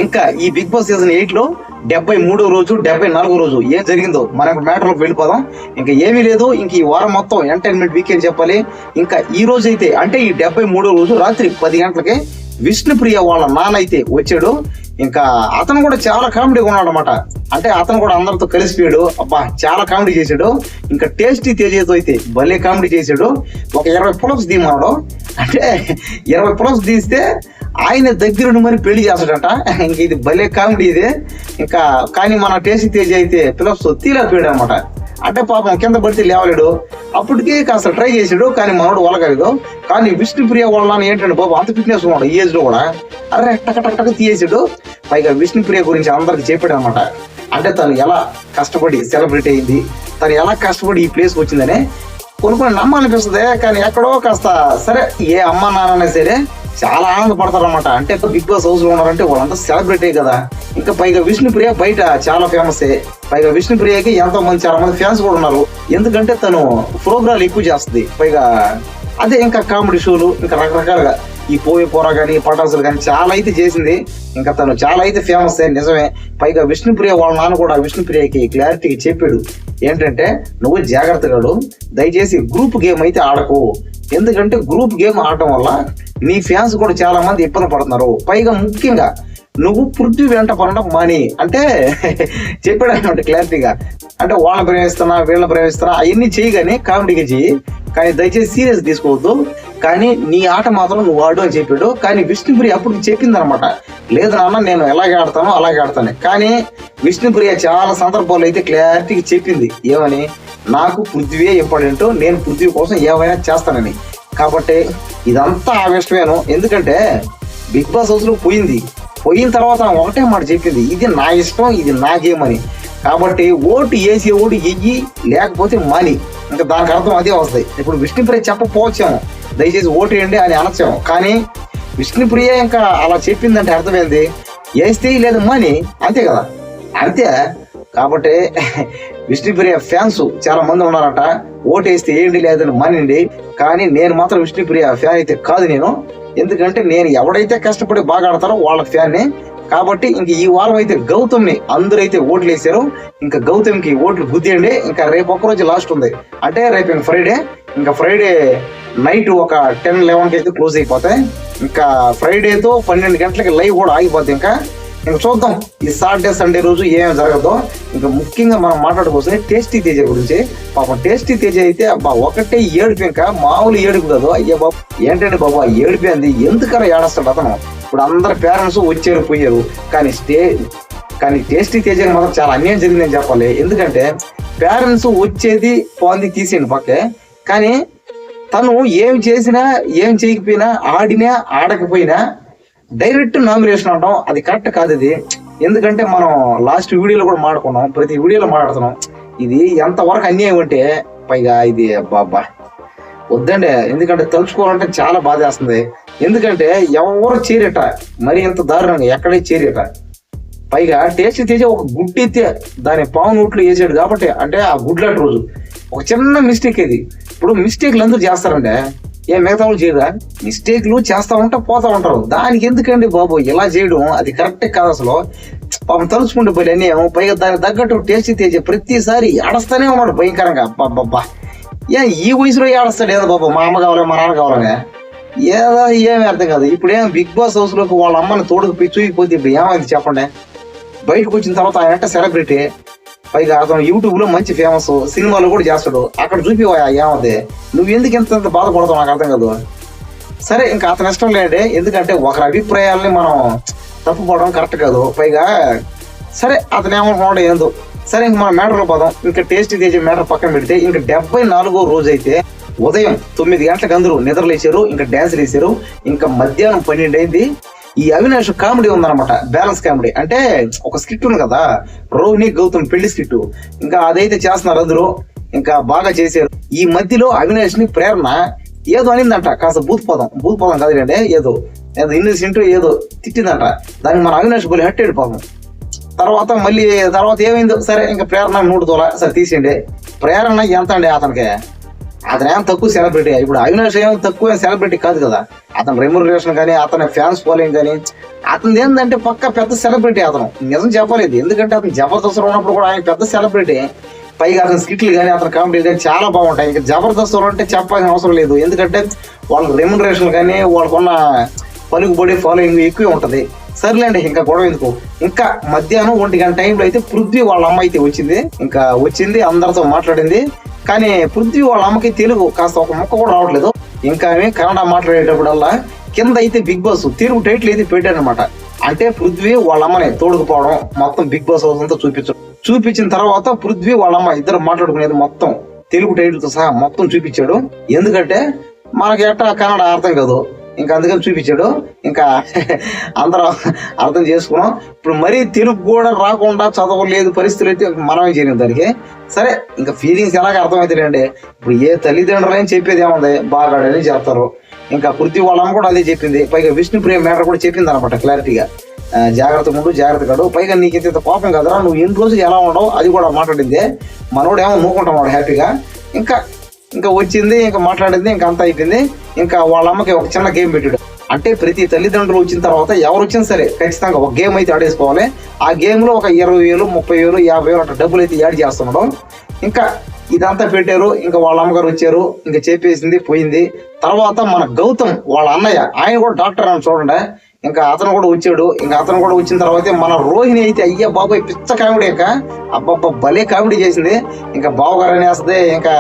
ఇంకా ఈ big boss season 8 లో 73వ రోజు 74వ రోజు ఏం జరిగిందో మనం మ్యాటర్ లోకి వెళ్ళిపోదాం. ఇంకా ఏమీ లేదు, ఇంక ఈ వారం మొత్తం ఎంటర్టైన్మెంట్ వీకెండ్ చెప్పాలి. ఇంకా ఈ రోజు అయితే అంటే ఈ 73వ రోజు రాత్రి 10 గంటలకి విష్ణుప్రియ వాళ్ళ నాన్న అయితే వచ్చాడు. ఇంకా అతను కూడా చాలా కామెడీగా ఉన్నాడు అనమాట. అంటే అతను కూడా అందరితో కలిసిపోయాడు. అబ్బా చాలా కామెడీ చేశాడు. ఇంకా టేస్టీ తేజతో అయితే భలే కామెడీ చేశాడు. ఒక 20 పులప్స్ తీయమన్నాడు. అంటే 20 పులప్స్ తీస్తే ఆయన దగ్గరుండి మరి పెళ్లి చేస్తాడంట. ఇంక ఇది భలే కామెడీ ఇది. ఇంకా కానీ మన టేస్టీ తేజ అయితే పులప్స్ తీలేకపోయాడు అనమాట. అంటే పాపం కింద పడితే లేవలేడు. అప్పటికే కాస్త ట్రై చేసాడు కానీ మనోడు వలగలేదు. కానీ విష్ణుప్రియ వాళ్ళని ఏంటంటే బాబు అంత ఫిట్నెస్ ఉన్నాడు ఈ ఏజ్ లో కూడా. అరే టక తీసేసాడు. పైగా విష్ణుప్రియ గురించి అందరికి చెప్పాడు అనమాట. అంటే తను ఎలా కష్టపడి సెలబ్రిటీ అయింది, తను ఎలా కష్టపడి ఈ ప్లేస్కి వచ్చిందని కొన్ని నమ్మాలనిపిస్తుంది. కానీ ఎక్కడో కాస్త సరే ఏ అమ్మ నాన్న సరే చాలా ఆనందపడతారు అనమాట. అంటే బిగ్ బాస్ హౌస్ లో ఉన్నారంటే వాళ్ళంతా సెలబ్రిటీ కదా. ఇంకా పైగా విష్ణుప్రియ బయట చాలా ఫేమస్. పైగా విష్ణుప్రియకి ఎంతో మంది చాలా మంది ఫ్యాన్స్ కూడా ఉన్నారు. ఎందుకంటే తను ప్రోగ్రాలు ఎక్కువ చేస్తుంది. పైగా అదే ఇంకా కామెడీ షోలు ఇంకా రకరకాలుగా ఈ పోరా కానీ పటాసులు కానీ చాలా అయితే చేసింది. ఇంకా తను చాలా అయితే ఫేమస్ నిజమే. పైగా విష్ణుప్రియ వాళ్ళ నాన్న కూడా విష్ణుప్రియకి క్లారిటీగా చెప్పాడు ఏంటంటే నువ్వు జాగ్రత్తగాడు, దయచేసి గ్రూప్ గేమ్ అయితే ఆడకు. ఎందుకంటే గ్రూప్ గేమ్ ఆడటం వల్ల నీ ఫ్యాన్స్ కూడా చాలా మంది ఇబ్బంది పడుతున్నారు. పైగా ముఖ్యంగా నువ్వు పృథ్వీ వెంట పడడం మాని అంటే చెప్పాడు అనమాట క్లారిటీగా. అంటే వాళ్ళని ప్రేమిస్తున్నా వీళ్ళని ప్రేమిస్తున్నా అవన్నీ చేయగానే కామెడీగా చెయ్యి, కానీ దయచేసి సీరియస్ తీసుకోవద్దు, కానీ నీ ఆట మాత్రం నువ్వు ఆడు అని చెప్పాడు. కానీ విష్ణుప్రియ అప్పుడు చెప్పింది అనమాట, లేదు నాన్న నేను ఎలాగే ఆడతానో అలాగే ఆడతాను. కానీ విష్ణుప్రియ చాలా సందర్భాల్లో అయితే క్లారిటీగా చెప్పింది ఏమని, నాకు పృథ్వీ ఇంపార్టెంట్, నేను పృథ్వీ కోసం ఏమైనా చేస్తానని. కాబట్టి ఇదంతా ఆవేశమేను. ఎందుకంటే బిగ్ బాస్ హౌస్ లో పోయిన తర్వాత ఒకటే మాట చెప్పింది, ఇది నా ఇష్టం, ఇది నా గేమ్ అని. కాబట్టి ఓటు వేసి ఓటు ఎయ్యి, లేకపోతే మనీ. ఇంకా దానికి అర్థం అదే వస్తాయి. ఇప్పుడు విష్ణుప్రియ చెప్పపోవచ్చాము, దయచేసి ఓటు వేయండి అని అనొచ్చాము. కానీ విష్ణుప్రియ ఇంకా అలా చెప్పిందంటే అర్థమైంది, వేస్తే లేదు మనీ, అంతే కదా, అంతే. కాబట్టి విష్ణుప్రియ ఫ్యాన్స్ చాలా మంది ఉన్నారట. ఓటు వేస్తే ఏంటి లేదని మనండి. కానీ నేను మాత్రం విష్ణుప్రియ ఫ్యాన్ అయితే కాదు నేను. ఎందుకంటే నేను ఎవడైతే కష్టపడి బాగా ఆడతారో వాళ్ళ ఫ్యాన్ని. కాబట్టి ఇంక ఈ వారం అయితే గౌతమ్ని అందరూ అయితే ఓట్లు వేసారు. ఇంకా గౌతమ్కి ఓట్లు గుద్దేయండి. ఇంకా రేపు ఒక్కరోజు లాస్ట్ ఉంది. అంటే రేపు ఫ్రైడే. ఇంకా ఫ్రైడే నైట్ ఒక 10-11కి అయితే క్లోజ్ అయిపోతాయి. ఇంకా ఫ్రైడేతో 12 గంటలకి లైవ్ కూడా ఆగిపోద్ది. ఇంకా చూద్దాం ఈ సాటర్డే సండే రోజు ఏమేమి జరగదో. ఇంకా ముఖ్యంగా మనం మాట్లాడుకోవచ్చు టేస్టీ తేజ గురించి. పాపం టేస్టీ తేజ అయితే అబ్బా ఒకటే ఏడుపు, ఇంకా మామూలు ఏడుపు కాదు. అయ్యా బాబు ఏంటంటే బాబు ఆ ఏడిపోయింది, ఎందుకన్నా ఏడుస్తాడు అతను. ఇప్పుడు అందరు పేరెంట్స్ వచ్చారు పోయారు, కానీ టేస్టీ తేజ మాత్రం చాలా అన్యాయం జరిగిందని చెప్పాలి. ఎందుకంటే పేరెంట్స్ వచ్చేది పోంది తీసేయండి పక్కే, కానీ తను ఏం చేసినా ఏం చేయకపోయినా ఆడినా ఆడకపోయినా డైరెక్ట్ నామినేషన్ అంటాం, అది కరెక్ట్ కాదు ఇది. ఎందుకంటే మనం లాస్ట్ వీడియోలో కూడా మాట్లాడుకున్నాం, ప్రతి వీడియోలో మాట్లాడుతున్నాం, ఇది ఎంతవరకు అన్యాయం అంటే. పైగా ఇది అబ్బా వద్దండి. ఎందుకంటే తలుచుకోవాలంటే చాలా బాధ వేస్తుంది. ఎందుకంటే ఎవరు చేరేట మరి ఇంత దారుణంగా ఎక్కడే చేరేట. పైగా టేస్టీ తేజ ఒక గుడ్డు ఎత్తే దాని పావు నోట్లు వేసాడు కాబట్టి, అంటే ఆ గుడ్లాంటి రోజు ఒక చిన్న మిస్టేక్ ఇది. ఇప్పుడు మిస్టేక్లు అందరూ చేస్తారంటే మిగతా వాళ్ళు చేయరా? మిస్టేక్లు చేస్తా ఉంటా పోతా ఉంటారు. దానికి ఎందుకండి బాబు ఇలా చేయడం, అది కరెక్టే కాదు అసలు. పాపం తలుచుకుంటే పోయి అన్నేమో. పైగా దానికి తగ్గట్టు టేస్టీ తేజ ప్రతిసారి ఆడస్తానే ఉన్నాడు భయంకరంగా. అబ్బా ఈ వయసులో ఆడస్తాడు ఏదో బాబు, మా అమ్మ కావాలి మా నాన్న కావాలని ఏదో ఏమి అర్థం కాదు. ఇప్పుడు ఏం బిగ్ బాస్ హౌస్ లోకి వాళ్ళ అమ్మని తోడుకు చూయిపోతే ఇప్పుడు ఏమైంది చెప్పండి. బయటకు వచ్చిన తర్వాత ఆయన సెలబ్రిటీ, పైగా అతను యూట్యూబ్ లో మంచి ఫేమస్, సినిమాలో కూడా చేస్తాడు. అక్కడ చూపివా ఏమవుతుంది, నువ్వు ఎందుకు ఎంత బాధపడతావు నాకు అర్థం కాదు. సరే ఇంకా అతను ఇష్టం లేండి. ఎందుకంటే ఒకరి అభిప్రాయాలని మనం తప్పుపడడం కరెక్ట్ కాదు. పైగా సరే అతను ఏమనుకున్నాడు ఏందో. సరే ఇంక మన మ్యాటర్లో పోదాం. ఇంకా టేస్టీ తేజ మ్యాటర్ పక్కన పెడితే ఇంకా 74వ రోజు అయితే ఉదయం 9 గంటలకు అందరూ నిద్రలు వేసారు, ఇంకా డ్యాన్సులు వేసారు. ఇంకా మధ్యాహ్నం 12 అయింది. ఈ అవినాష్ కామెడీ ఉందన్నమాట, బ్యాలెన్స్ కామెడీ. అంటే ఒక స్కిట్ ఉంది కదా, రోహిణి గౌతమ్ పెళ్లి స్కిట్, ఇంకా అదైతే చేస్తున్నారు అందరూ. ఇంకా బాగా చేశారు. ఈ మధ్యలో అవినాష్ ని ప్రేరణ ఏదో అనిందంట, కాస్త భూత్ పదం కాదులేండి, ఏదో ఇన్నోసెంట్ ఏదో తిట్టిందంట. దానికి మన అవినాష్ బలి హట్టాడు పాపం. తర్వాత ఏమైందో. సరే ఇంకా ప్రేరణ 100 తోల సరే తీసేయండి. ప్రేరణ ఎంత అండి అతనికి అతను ఏం తక్కువ సెలబ్రిటీ, ఇప్పుడు అవినాష్ ఏం తక్కువ సెలబ్రిటీ కాదు కదా. అతని రెమ్యునరేషన్ కానీ అతని ఫ్యాన్స్ ఫాలోయింగ్ కానీ అతను ఏంటంటే పక్క పెద్ద సెలబ్రిటీ. అతను నిజం చెప్పలేదు, ఎందుకంటే అతను జబర్దస్త్ ఉన్నప్పుడు కూడా ఆయన పెద్ద సెలబ్రిటీ. పైగా అతని స్కిట్లు కానీ అతని కామెడీ కానీ చాలా బాగుంటాయి. ఇంకా జబర్దస్త్ అంటే చెప్పాల్సిన అవసరం లేదు, ఎందుకంటే వాళ్ళకి రెమ్యునరేషన్ కానీ వాళ్ళకున్న పలుకుబడి ఫాలోయింగ్ ఎక్కువ ఉంటది. సర్లేండి, ఇంకా గొడవ ఎందుకు. ఇంకా మధ్యాహ్నం 1 గంట టైంలో అయితే పృథ్వీ వాళ్ళ అమ్మ అయితే వచ్చింది అందరితో మాట్లాడింది. కానీ పృథ్వీ వాళ్ళ అమ్మకి తెలుగు కాస్త ఒక ముక్క కూడా రావట్లేదు. ఇంకా ఆమె కన్నడ మాట్లాడేటప్పుడల్లా కింద అయితే బిగ్ బాస్ తెలుగు టైటిల్ అయితే పెట్టారనమాట. అంటే పృథ్వీ వాళ్ళ అమ్మని తోడుకుపోవడం మొత్తం బిగ్ బాస్ హౌస్ అంతా చూపించిన తర్వాత పృథ్వీ వాళ్ళ అమ్మ ఇద్దరు మాట్లాడుకునేది మొత్తం తెలుగు టైటిల్ తో సహా మొత్తం చూపించాడు. ఎందుకంటే మనకి ఎట్టా కన్నడ అర్థం కాదు, ఇంకా అందుకని చూపించాడు. ఇంకా అందరం అర్థం చేసుకున్నాం. ఇప్పుడు మరీ తెలుగు కూడా రాకుండా చదవలేదు పరిస్థితులు అయితే మనమే చేయలేం దానికి. సరే, ఇంకా ఫీలింగ్స్ ఎలాగ అర్థమవుతాయండి. ఇప్పుడు ఏ తల్లిదండ్రులని చెప్పేది ఏముంది, బాగాడని చెప్తారు. ఇంకా పృథ్వీ వాళ్ళని కూడా అదే చెప్పింది. పైగా విష్ణుప్రియ మ్యాటర్ కూడా చెప్పింది అనమాట క్లారిటీగా. జాగ్రత్త ముందు జాగ్రత్త కాడు, పైగా నీకు ఇంత కోపం కదరా, నువ్వు ఎన్ని రోజులు ఎలా ఉండవు అది కూడా మాట్లాడింది. మనోడు ఏమో నూకుంటాం హ్యాపీగా. ఇంకా వచ్చింది, ఇంకా మాట్లాడింది, ఇంకా అంతా అయిపోయింది. ఇంకా వాళ్ళ అమ్మకి ఒక చిన్న గేమ్ పెట్టాడు. అంటే ప్రతి తల్లిదండ్రులు వచ్చిన తర్వాత ఎవరు వచ్చినా సరే ఖచ్చితంగా ఒక గేమ్ అయితే ఆడేసుకోవాలి. ఆ గేమ్ లో ఒక 20,000, 30,000, 50,000 అట్లా డబ్బులు అయితే యాడ్ చేస్తున్నాడు. ఇంకా ఇదంతా పెట్టారు. ఇంకా వాళ్ళ అమ్మగారు వచ్చారు, ఇంకా చెప్పేసింది పోయింది. తర్వాత మన గౌతమ్ వాళ్ళ అన్నయ్య, ఆయన కూడా డాక్టర్ అని చూడండి. ఇంకా అతను కూడా వచ్చాడు. ఇంకా అతను కూడా వచ్చిన తర్వాత మన రోహిణి అయితే అయ్యా బాబాయ్ పిచ్చ కామెడీ. ఇంకా అబ్బాబ్బా భలే కామెడీ చేసింది. ఇంకా బావగారు అనేస్తుంది. ఇంకా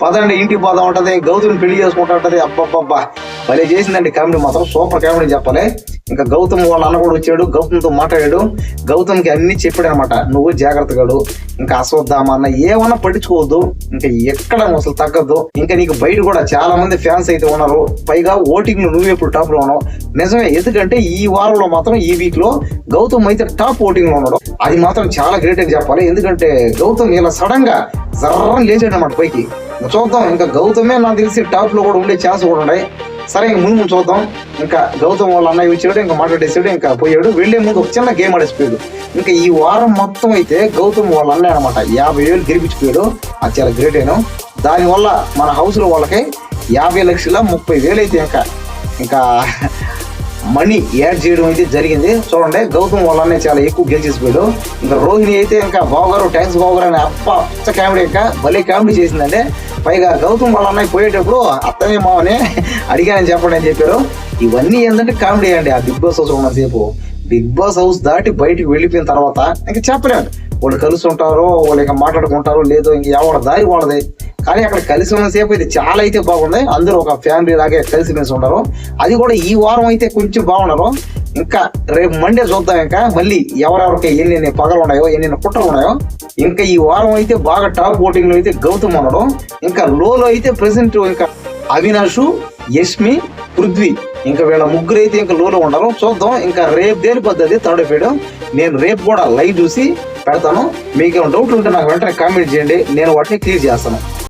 పదండి ఇంటికి పోదా ఉంటది, గౌతమ్ పెళ్లి చేసుకుంటా ఉంటది. అబ్బాబ్బా భలే చేసిందండి కామెడీ, మాత్రం సూపర్ కామెడీ చెప్పాలి. ఇంకా గౌతమ్ వాళ్ళ అన్న కూడా వచ్చాడు, గౌతమ్తో మాట్లాడాడు. గౌతమ్కి అన్ని చెప్పాడు అనమాట, నువ్వు జాగ్రత్తగాడు, ఇంకా అశ్వత్థామ అన్న ఏమన్నా పట్టించుకోవద్దు, ఇంకా ఎక్కడ అసలు తగ్గద్దు. ఇంకా నీకు బయట కూడా చాలా మంది ఫ్యాన్స్ అయితే ఉన్నారు. పైగా ఓటింగ్ లో నువ్వు ఎప్పుడు టాప్ లో ఉన్నావు. నిజమే, ఎందుకంటే ఈ వారంలో మాత్రం ఈ వీక్ లో గౌతమ్ అయితే టాప్ ఓటింగ్ లో ఉన్నాడు. అది మాత్రం చాలా గ్రేట్ అని చెప్పాలి. ఎందుకంటే గౌతమ్ ఇలా సడన్ గా జర్రం లేచాడు అనమాట పైకి. చూద్దాం, ఇంకా గౌతమే నాకు తెలిసి టాప్ లో కూడా ఉండే ఛాన్స్ కూడా ఉన్నాయి. సరే, ఇంక ముందు చూద్దాం. ఇంకా గౌతమ్ వాళ్ళ అన్నయ్య వచ్చాడు, ఇంకా మాట్లాడేసాడు, ఇంకా పోయాడు. వెళ్లే ముందు ఒక చిన్న గేమ్ ఆడేసిపోయాడు. ఇంకా ఈ వారం మొత్తం అయితే గౌతమ్ వాళ్ళ అన్నయ్య అనమాట 50,000 గెలిపించిపోయాడు. అది చాలా గ్రేట్ అయినా. దానివల్ల మన హౌస్ లో వాళ్ళకి 50,30,000 అయితే ఇంకా మనీ యాడ్ చేయడం అయితే జరిగింది. చూడండి, గౌతమ్ వాళ్ళ అన్నయ్య చాలా ఎక్కువ గెలిచేసిపోయాడు. ఇంకా రోహిణి అయితే ఇంకా బావగారు థ్యాంక్స్ బావగారు అని పిచ్చ కామెడీ, ఇంకా భలే కామెడీ చేసిందండి. పైగా గౌతమ్ వాళ్ళ అన్నయ్య పోయేటప్పుడు అత్తనే మావని అడిగానని చెప్పండి అని చెప్పారు. ఇవన్నీ ఏంటంటే కామెడీ అండి. ఆ బిగ్ బాస్ హౌస్ ఉన్నసేపు, బిగ్ బాస్ హౌస్ దాటి బయటికి వెళ్ళిపోయిన తర్వాత ఇంకా చెప్పలేము. వాళ్ళు కలిసి ఉంటారో, వాళ్ళు ఇంకా మాట్లాడుకుంటారో లేదో, ఇంక ఎవరి దారి వాళ్ళది. కానీ అక్కడ కలిసి ఉన్నసేపు అయితే చాలా అయితే బాగుంది. అందరూ ఒక ఫ్యామిలీ లాగే కలిసి మెలిసి ఉంటారు. అది కూడా ఈ వారం అయితే కొంచెం బాగున్నారు. ఇంకా రేపు మండే చూద్దాం. ఇంకా మళ్ళీ ఎవరెవరికి ఎన్ని పగలు ఉన్నాయో, ఎన్ని కుట్రలు ఉన్నాయో. ఇంకా ఈ వారం అయితే బాగా టాప్ ఓటింగ్ లో అయితే గౌతమ్ ఉన్నాడు. ఇంకా లోలో అయితే ప్రెసెంట్ ఇంకా అవినాష్, యష్మి, పృథ్వీ, ఇంకా వీళ్ళ ముగ్గురు అయితే ఇంకా లోలో ఉన్నారు. చూద్దాం, ఇంకా రేపు దేని పద్ధతి థర్డ్ ఎపిసోడ్ నేను రేపు కూడా లైవ్ చూసి పెడతాను. మీకు ఏమైనా డౌట్ ఉంటే నాకు వెంటనే కామెంట్ చేయండి, నేను వాటిని క్లియర్ చేస్తాను.